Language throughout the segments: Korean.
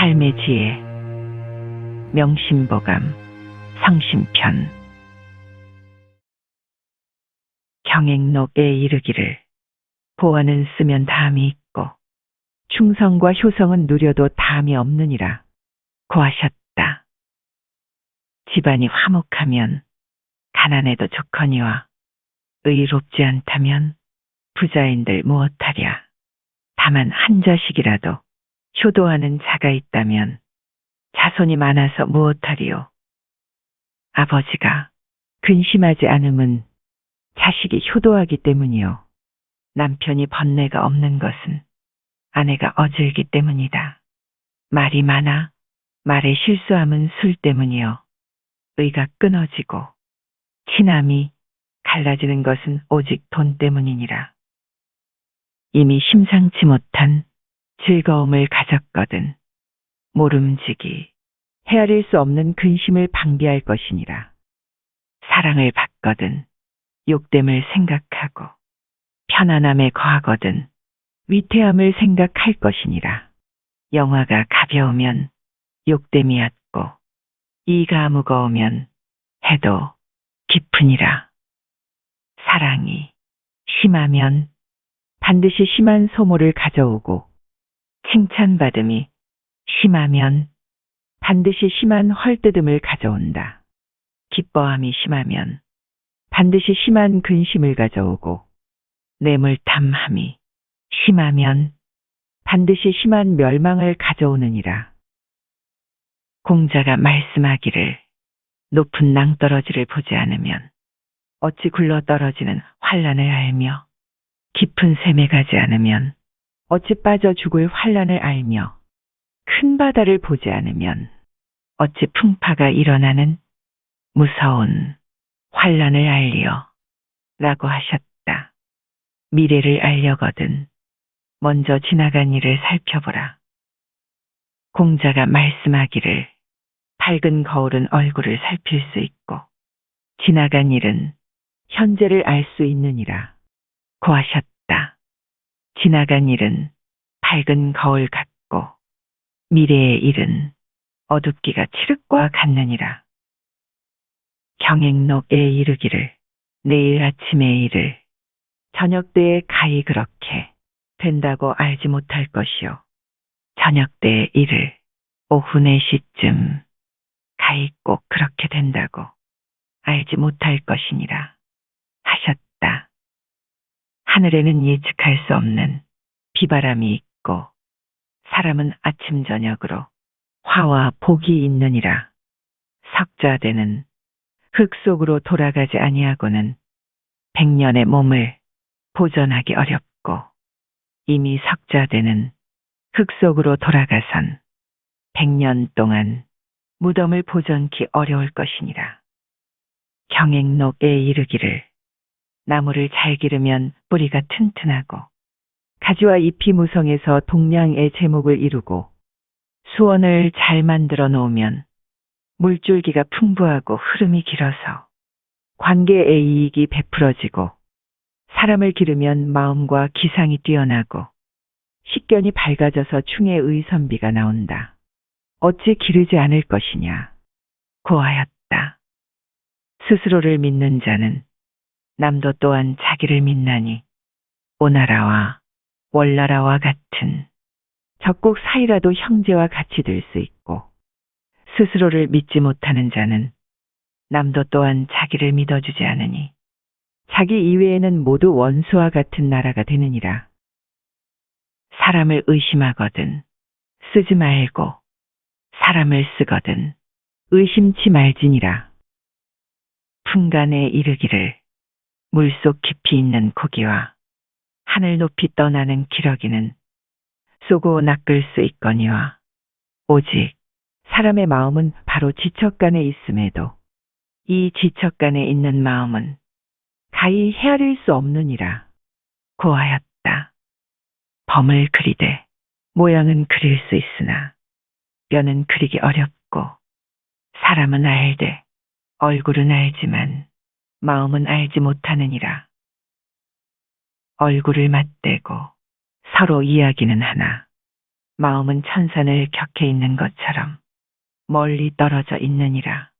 삶의 지혜, 명심보감, 성심편. 경행록에 이르기를 보화는 쓰면 담이 있고 충성과 효성은 누려도 담이 없느니라 고하셨다. 집안이 화목하면 가난해도 좋거니와 의롭지 않다면 부자인들 무엇하랴. 다만 한 자식이라도 효도하는 자가 있다면 자손이 많아서 무엇하리요. 아버지가 근심하지 않음은 자식이 효도하기 때문이요. 남편이 번뇌가 없는 것은 아내가 어질기 때문이다. 말이 많아 말에 실수함은 술 때문이요. 의가 끊어지고 친함이 갈라지는 것은 오직 돈 때문이니라. 이미 심상치 못한 즐거움을 가졌거든 모름지기 헤아릴 수 없는 근심을 방비할 것이니라. 사랑을 받거든 욕됨을 생각하고 편안함에 거하거든 위태함을 생각할 것이니라. 영화가 가벼우면 욕됨이 얕고 이가 무거우면 해도 깊으니라. 사랑이 심하면 반드시 심한 소모를 가져오고 칭찬받음이 심하면 반드시 심한 헐뜯음을 가져온다. 기뻐함이 심하면 반드시 심한 근심을 가져오고 뇌물탐함이 심하면 반드시 심한 멸망을 가져오느니라. 공자가 말씀하기를 높은 낭떠러지를 보지 않으면 어찌 굴러 떨어지는 환란을 알며 깊은 샘에 가지 않으면 어찌 빠져 죽을 환란을 알며 큰 바다를 보지 않으면 어찌 풍파가 일어나는 무서운 환란을 알리어 라고 하셨다. 미래를 알려거든 먼저 지나간 일을 살펴보라. 공자가 말씀하기를 밝은 거울은 얼굴을 살필 수 있고 지나간 일은 현재를 알 수 있느니라 고하셨다. 지나간 일은 밝은 거울 같고 미래의 일은 어둡기가 칠흑과 같느니라. 경행록에 이르기를 내일 아침의 일을 저녁 때에 가히 그렇게 된다고 알지 못할 것이요. 저녁 때의 일을 오후 4시쯤 가히 꼭 그렇게 된다고 알지 못할 것이니라 하셨다. 하늘에는 예측할 수 없는 비바람이 있고 사람은 아침 저녁으로 화와 복이 있느니라. 석자되는 흙 속으로 돌아가지 아니하고는 100년의 몸을 보존하기 어렵고 이미 석자되는 흙 속으로 돌아가선 100년 동안 무덤을 보존기 어려울 것이니라. 경행록에 이르기를 나무를 잘 기르면 뿌리가 튼튼하고 가지와 잎이 무성해서 동량의 제목을 이루고 수원을 잘 만들어 놓으면 물줄기가 풍부하고 흐름이 길어서 관계의 이익이 베풀어지고 사람을 기르면 마음과 기상이 뛰어나고 식견이 밝아져서 충의 의선비가 나온다. 어찌 기르지 않을 것이냐 고하였다. 스스로를 믿는 자는 남도 또한 자기를 믿나니 오나라와 월나라와 같은 적국 사이라도 형제와 같이 될 수 있고 스스로를 믿지 못하는 자는 남도 또한 자기를 믿어주지 않으니 자기 이외에는 모두 원수와 같은 나라가 되느니라. 사람을 의심하거든 쓰지 말고 사람을 쓰거든 의심치 말지니라. 풍간에 이르기를 물속 깊이 있는 고기와 하늘 높이 떠나는 기러기는 쏘고 낚을 수 있거니와 오직 사람의 마음은 바로 지척간에 있음에도 이 지척간에 있는 마음은 가히 헤아릴 수 없느니라 고하였다. 범을 그리되 모양은 그릴 수 있으나 뼈는 그리기 어렵고 사람은 알되 얼굴은 알지만 마음은 알지 못하느니라. 얼굴을 맞대고 서로 이야기는 하나 마음은 천산을 격해 있는 것처럼 멀리 떨어져 있느니라.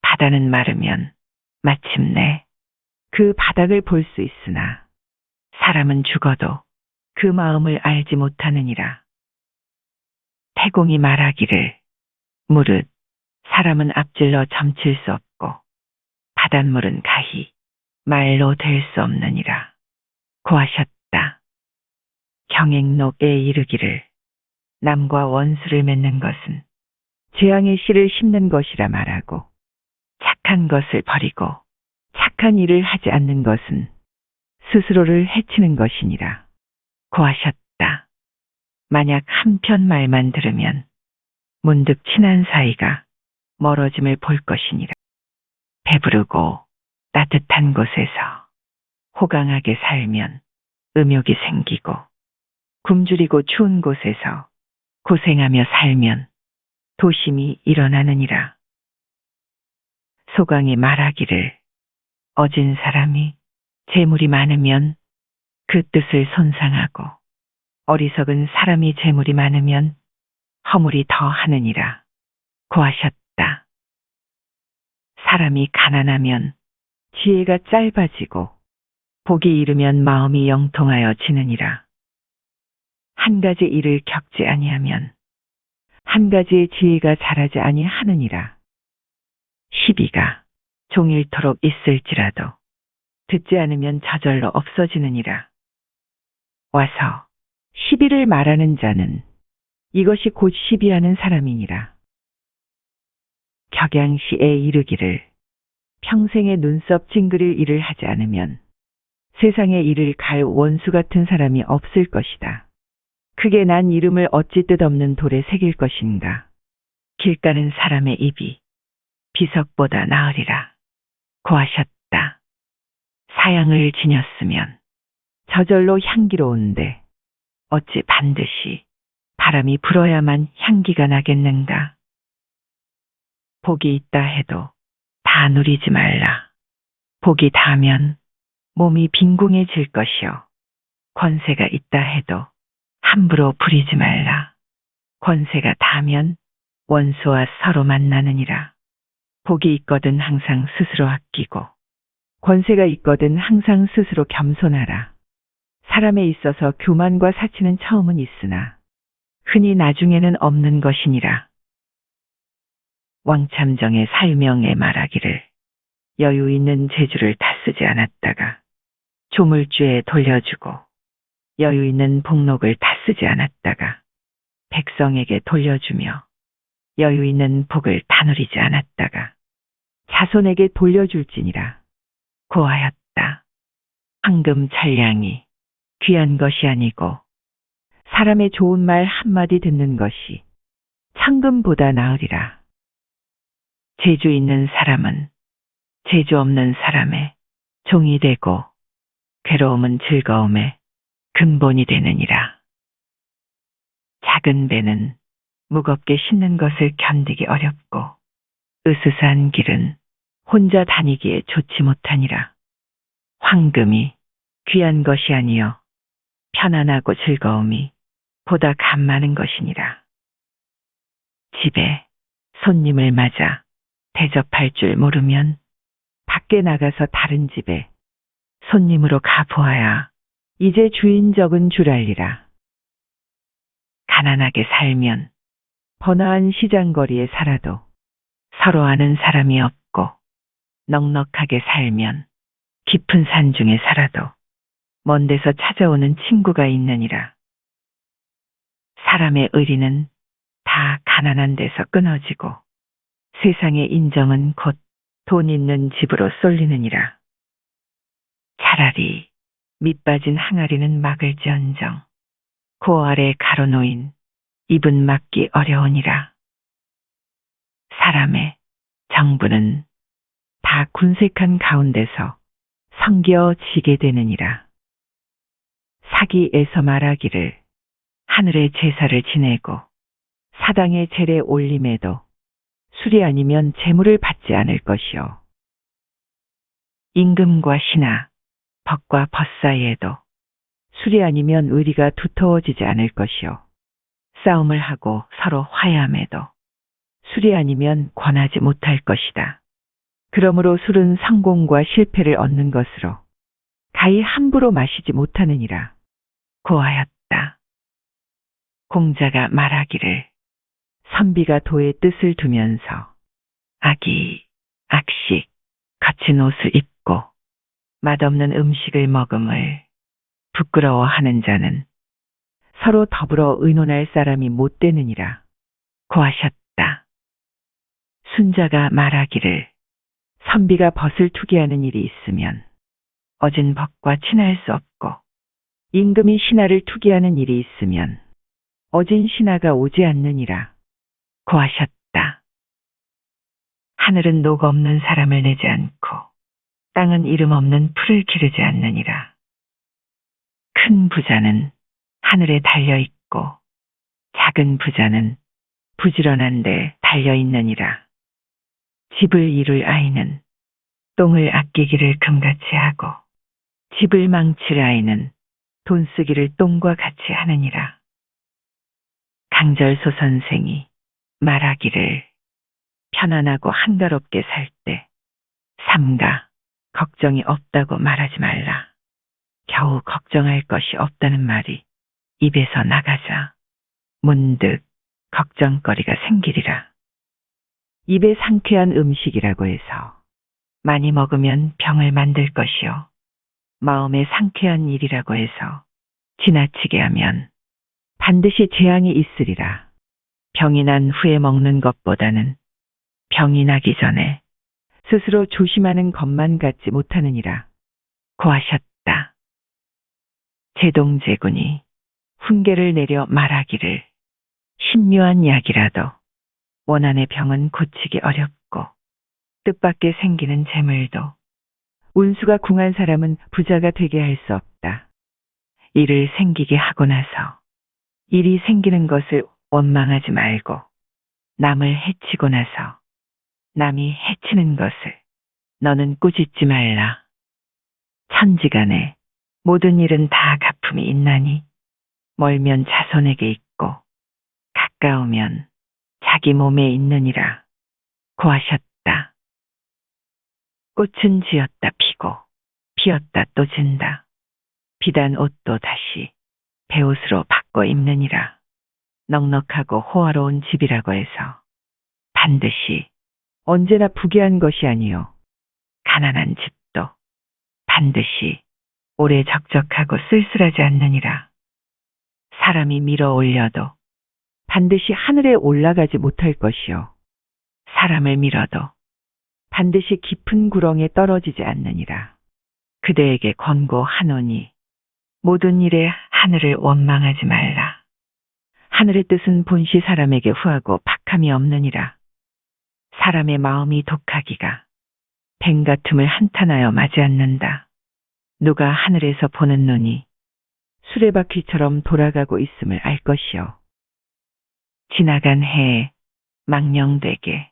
바다는 마르면 마침내 그 바닥을 볼 수 있으나 사람은 죽어도 그 마음을 알지 못하느니라. 태공이 말하기를 무릇 사람은 앞질러 점칠 수 없고 바닷물은 가히 말로 될 수 없느니라. 고하셨다. 경행록에 이르기를 남과 원수를 맺는 것은 재앙의 씨를 심는 것이라 말하고 착한 것을 버리고 착한 일을 하지 않는 것은 스스로를 해치는 것이니라. 고하셨다. 만약 한편 말만 들으면 문득 친한 사이가 멀어짐을 볼 것이니라. 배부르고 따뜻한 곳에서 호강하게 살면 음욕이 생기고 굶주리고 추운 곳에서 고생하며 살면 도심이 일어나느니라. 소강이 말하기를 어진 사람이 재물이 많으면 그 뜻을 손상하고 어리석은 사람이 재물이 많으면 허물이 더 하느니라. 고하셨다. 사람이 가난하면 지혜가 짧아지고 복이 이르면 마음이 영통하여 지느니라. 한 가지 일을 겪지 아니하면 한 가지의 지혜가 자라지 아니하느니라. 시비가 종일토록 있을지라도 듣지 않으면 저절로 없어지느니라. 와서 시비를 말하는 자는 이것이 곧 시비하는 사람이니라. 격양시에 이르기를 평생에 눈썹 찡그릴 일을 하지 않으면 세상에 이를 갈 원수 같은 사람이 없을 것이다. 크게 난 이름을 어찌 뜻없는 돌에 새길 것인가. 길 가는 사람의 입이 비석보다 나으리라. 고하셨다. 사양을 지녔으면 저절로 향기로운데 어찌 반드시 바람이 불어야만 향기가 나겠는가. 복이 있다 해도 다 누리지 말라. 복이 다면 몸이 빈궁해질 것이요. 권세가 있다 해도 함부로 부리지 말라. 권세가 다면 원수와 서로 만나느니라. 복이 있거든 항상 스스로 아끼고 권세가 있거든 항상 스스로 겸손하라. 사람에 있어서 교만과 사치는 처음은 있으나 흔히 나중에는 없는 것이니라. 왕참정의 살명에 말하기를 여유 있는 재주를 다 쓰지 않았다가 조물주에 돌려주고 여유 있는 복록을 다 쓰지 않았다가 백성에게 돌려주며 여유 있는 복을 다 누리지 않았다가 자손에게 돌려줄지니라. 고하였다. 황금 천량이 귀한 것이 아니고 사람의 좋은 말 한마디 듣는 것이 천금보다 나으리라. 재주 있는 사람은 재주 없는 사람의 종이 되고 괴로움은 즐거움의 근본이 되느니라. 작은 배는 무겁게 싣는 것을 견디기 어렵고 으스스한 길은 혼자 다니기에 좋지 못하니라. 황금이 귀한 것이 아니요 편안하고 즐거움이 보다 감 많은 것이니라. 집에 손님을 맞아 대접할 줄 모르면 밖에 나가서 다른 집에 손님으로 가보아야 이제 주인 적은 줄 알리라. 가난하게 살면 번화한 시장거리에 살아도 서로 아는 사람이 없고 넉넉하게 살면 깊은 산 중에 살아도 먼 데서 찾아오는 친구가 있느니라. 사람의 의리는 다 가난한 데서 끊어지고 세상의 인정은 곧 돈 있는 집으로 쏠리느니라. 차라리 밑빠진 항아리는 막을지언정 코 아래 가로놓인 입은 막기 어려우니라. 사람의 정부는 다 군색한 가운데서 성겨지게 되느니라. 사기에서 말하기를 하늘의 제사를 지내고 사당의 제례 올림에도 술이 아니면 재물을 받지 않을 것이요. 임금과 신하, 벗과 벗 사이에도 술이 아니면 의리가 두터워지지 않을 것이요. 싸움을 하고 서로 화해함에도 술이 아니면 권하지 못할 것이다. 그러므로 술은 성공과 실패를 얻는 것으로 가히 함부로 마시지 못하느니라. 고하였다. 공자가 말하기를 선비가 도의 뜻을 두면서 악이 악식 거친 옷을 입고 맛없는 음식을 먹음을 부끄러워하는 자는 서로 더불어 의논할 사람이 못 되느니라. 고하셨다. 순자가 말하기를 선비가 벗을 투기하는 일이 있으면 어진 벗과 친할 수 없고 임금이 신하를 투기하는 일이 있으면 어진 신하가 오지 않느니라. 고하셨다. 하늘은 녹 없는 사람을 내지 않고 땅은 이름 없는 풀을 기르지 않느니라. 큰 부자는 하늘에 달려있고 작은 부자는 부지런한 데 달려있느니라. 집을 이룰 아이는 똥을 아끼기를 금같이 하고 집을 망칠 아이는 돈 쓰기를 똥과 같이 하느니라. 강절소 선생이 말하기를 편안하고 한가롭게 살 때 삼가 걱정이 없다고 말하지 말라. 겨우 걱정할 것이 없다는 말이 입에서 나가자 문득 걱정거리가 생기리라. 입에 상쾌한 음식이라고 해서 많이 먹으면 병을 만들 것이요. 마음에 상쾌한 일이라고 해서 지나치게 하면 반드시 재앙이 있으리라. 병이 난 후에 먹는 것보다는 병이 나기 전에 스스로 조심하는 것만 갖지 못하느니라. 고하셨다. 제동제군이 훈계를 내려 말하기를 신묘한 약이라도 원한의 병은 고치기 어렵고 뜻밖의 생기는 재물도 운수가 궁한 사람은 부자가 되게 할 수 없다. 일을 생기게 하고 나서 일이 생기는 것을 원망하지 말고 남을 해치고 나서 남이 해치는 것을 너는 꾸짖지 말라. 천지간에 모든 일은 다 가품이 있나니 멀면 자손에게 있고 가까우면 자기 몸에 있느니라. 고하셨다. 꽃은 지었다 피고 피었다 또 진다. 비단 옷도 다시 베옷으로 바꿔 입느니라. 넉넉하고 호화로운 집이라고 해서 반드시 언제나 부귀한 것이 아니요 가난한 집도 반드시 오래 적적하고 쓸쓸하지 않느니라. 사람이 밀어 올려도 반드시 하늘에 올라가지 못할 것이요 사람을 밀어도 반드시 깊은 구렁에 떨어지지 않느니라. 그대에게 권고하노니 모든 일에 하늘을 원망하지 말라. 하늘의 뜻은 본시 사람에게 후하고 박함이 없느니라. 사람의 마음이 독하기가 뱀 같음을 한탄하여 맞지 않는다. 누가 하늘에서 보는 눈이 수레바퀴처럼 돌아가고 있음을 알 것이요. 지나간 해에 망령되게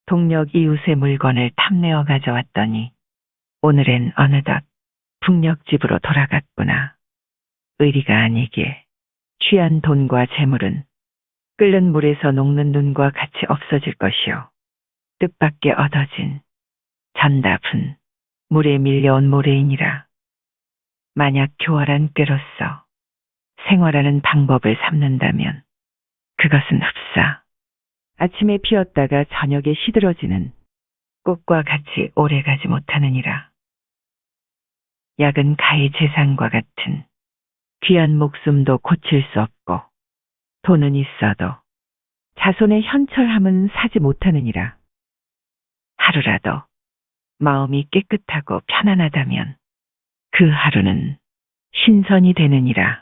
동력 이웃의 물건을 탐내어 가져왔더니 오늘엔 어느덧 북녘집으로 돌아갔구나. 의리가 아니게 취한 돈과 재물은 끓는 물에서 녹는 눈과 같이 없어질 것이요. 뜻밖에 얻어진 전답은 물에 밀려온 모래이니라. 만약 교활한 꾀로서 생활하는 방법을 삼는다면 그것은 흡사 아침에 피었다가 저녁에 시들어지는 꽃과 같이 오래가지 못하느니라. 약은 가히 재산과 같은 귀한 목숨도 고칠 수 없고 돈은 있어도 자손의 현철함은 사지 못하느니라. 하루라도 마음이 깨끗하고 편안하다면 그 하루는 신선이 되느니라.